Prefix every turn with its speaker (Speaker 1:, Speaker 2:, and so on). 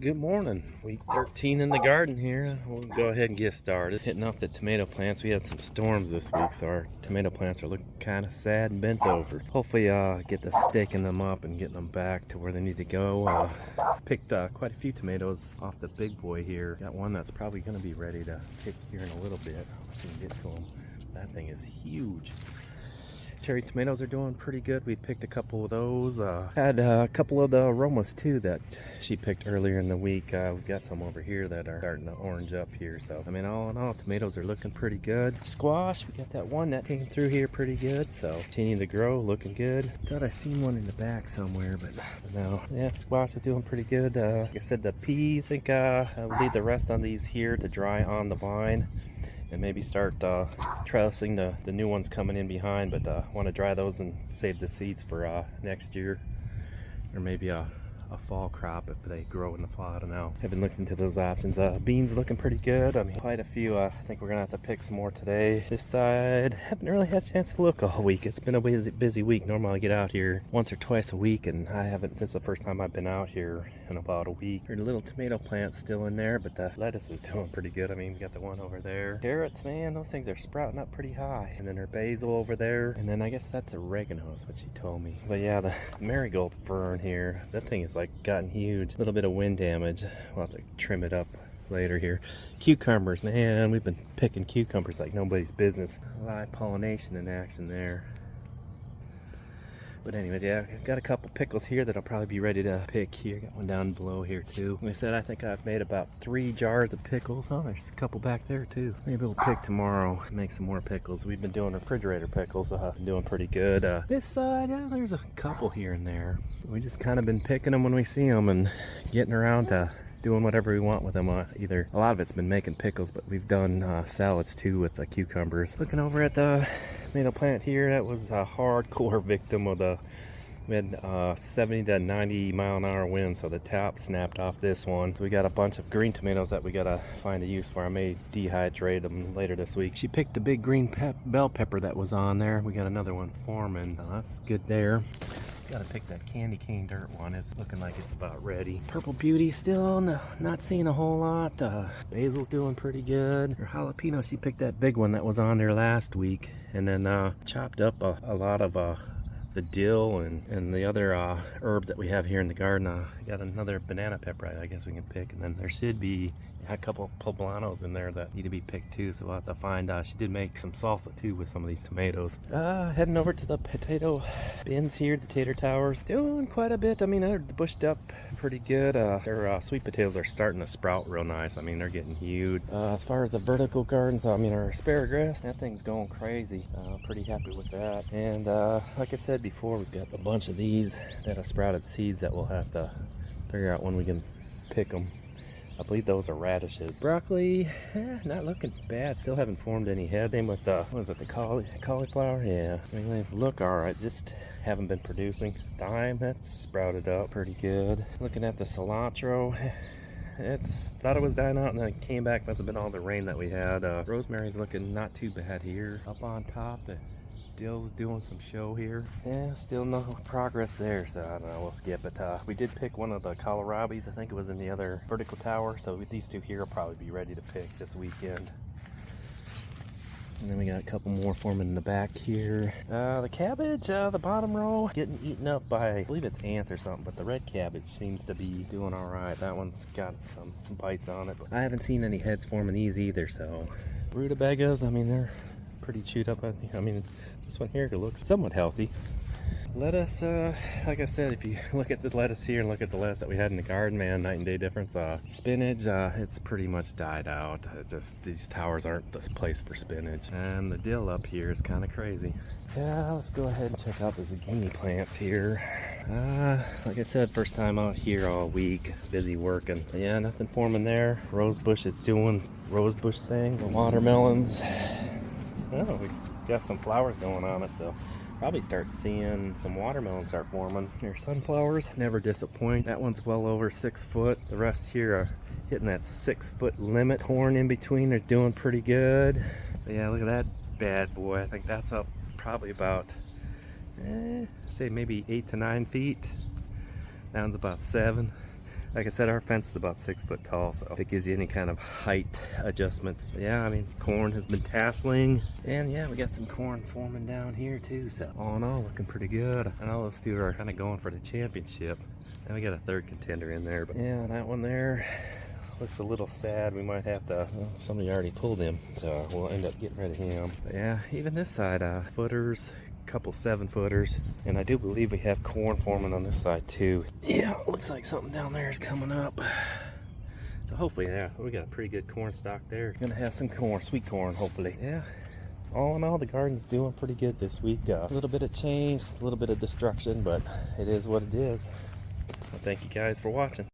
Speaker 1: Good morning. Week 13 in the garden here. We'll go ahead and get started. Hitting up the tomato plants. We had some storms this week, so our tomato plants are looking kind of sad and bent over. Hopefully get the staking them up and getting them back to where they need to go. Picked quite a few tomatoes off the big boy here. Got one that's probably going to be ready to pick here in a little bit. We can get to them. That thing is huge. Cherry tomatoes are doing pretty good. We picked a couple of those. Had a couple of the aromas too that she picked earlier in the week. We've got some over here that are starting to orange up here. So, I mean, all in all, tomatoes are looking pretty good. Squash, we got that one that came through here pretty good. So, continuing to grow, looking good. Thought I seen one in the back somewhere, but no. Yeah, squash is doing pretty good. Like I said, the peas, I think I'll leave the rest on these here to dry on the vine. And maybe start trellising the new ones coming in behind, but want to dry those and save the seeds for next year, or maybe a fall crop if they grow in the fall. I don't know. I've been looking into those options. Beans looking pretty good. I mean, quite a few. I think we're gonna have to pick some more today. This side, haven't really had a chance to look all week. It's been a busy week. Normally I get out here once or twice a week, and I haven't. This is the first time I've been out here in about a week. There's a little tomato plant still in there, but the lettuce is doing pretty good. I mean, we got the one over there. Carrots, man, those things are sprouting up pretty high. And then our basil over there, and then I guess that's oregano is what she told me. But yeah, the marigold fern here, that thing is like gotten huge. A little bit of wind damage. We'll have to trim it up later here. Cucumbers, man, we've been picking cucumbers like nobody's business. Live pollination in action there. But anyways, yeah, I've got a couple pickles here that I'll probably be ready to pick here. Got one down below here too. Like I said, I think I've made about 3 jars of pickles. Oh, there's a couple back there too. Maybe we'll pick tomorrow and make some more pickles. We've been doing refrigerator pickles. Been doing pretty good. This side, yeah, there's a couple here and there. We just kind of been picking them when we see them and getting around to doing whatever we want with them. Either a lot of it's been making pickles, but we've done salads too with the cucumbers. Looking over at the tomato plant here, that was a hardcore victim of the we had 70 to 90 mile an hour wind, so the top snapped off this one. So we got a bunch of green tomatoes that we gotta find a use for. I may dehydrate them later this week. She picked the big green bell pepper that was on there. We got another one forming. That's good there. Gotta pick that candy cane dirt one. It's looking like it's about ready. Purple beauty still not seeing a whole lot. Basil's doing pretty good. Her jalapeno, she picked that big one that was on there last week, and then chopped up a lot of the dill and the other herbs that we have here in the garden. Got another banana pepper I guess we can pick, and then there should be a couple of poblanos in there that need to be picked too, so we'll have to find. She did make some salsa too with some of these tomatoes. Heading over to the potato bins here, the tater towers, doing quite a bit. I mean, they're bushed up pretty good. Their sweet potatoes are starting to sprout real nice. I mean, they're getting huge. As far as the vertical gardens, I mean, our asparagus, that thing's going crazy. Pretty happy with that. And like I said before, we've got a bunch of these that have sprouted seeds that we'll have to figure out when we can pick them. I believe those are radishes. Broccoli, not looking bad. Still haven't formed any head. Same with the, what is it, the cauliflower? Yeah, I mean, they look all right. Just haven't been producing. Thyme, that's sprouted up pretty good. Looking at the cilantro, thought it was dying out and then it came back. Must have been all the rain that we had. Rosemary's looking not too bad here. Up on top, the dill's doing some show here. Yeah, still no progress there, so I don't know, we'll skip it. We did pick one of the kohlrabis. I think it was in the other vertical tower, so these two here will probably be ready to pick this weekend. And then we got a couple more forming in the back here. The cabbage, the bottom row, getting eaten up by, I believe it's ants or something, but the red cabbage seems to be doing all right. That one's got some bites on it, but I haven't seen any heads forming these either, so. Rutabagas, I mean, they're pretty chewed up. I mean, this one here looks somewhat healthy. Lettuce, like I said, if you look at the lettuce here and look at the lettuce that we had in the garden, man, night and day difference. Spinach, it's pretty much died out. Just these towers aren't the place for spinach. And the dill up here is kind of crazy. Yeah, let's go ahead and check out the zucchini plants here. Like I said, first time out here all week, busy working. But yeah, nothing forming there. Rosebush is doing rosebush thing. The watermelons, oh, we got some flowers going on it, so probably start seeing some watermelons start forming. Here, sunflowers never disappoint. That one's well over 6 foot. The rest here are hitting that 6 foot limit. Corn in between, they're doing pretty good. But yeah, look at that bad boy. I think that's up probably about say maybe 8 to 9 feet. That one's about 7. Like I said, our fence is about 6 foot tall, so if it gives you any kind of height adjustment. But yeah, I mean, corn has been tasseling, and yeah, we got some corn forming down here too, so all in all, looking pretty good. I know those two are kind of going for the championship, and we got a third contender in there, but yeah, that one there looks a little sad. We might have to, well, somebody already pulled him, so we'll end up getting rid of him. But yeah, even this side, footers, couple 7-footers, and I do believe we have corn forming on this side too. Yeah, looks like something down there is coming up. So hopefully, yeah, we got a pretty good corn stock there. Gonna have some corn, sweet corn, hopefully. Yeah, all in all, the garden's doing pretty good this week. A little bit of change, a little bit of destruction, but it is what it is. Well, thank you guys for watching.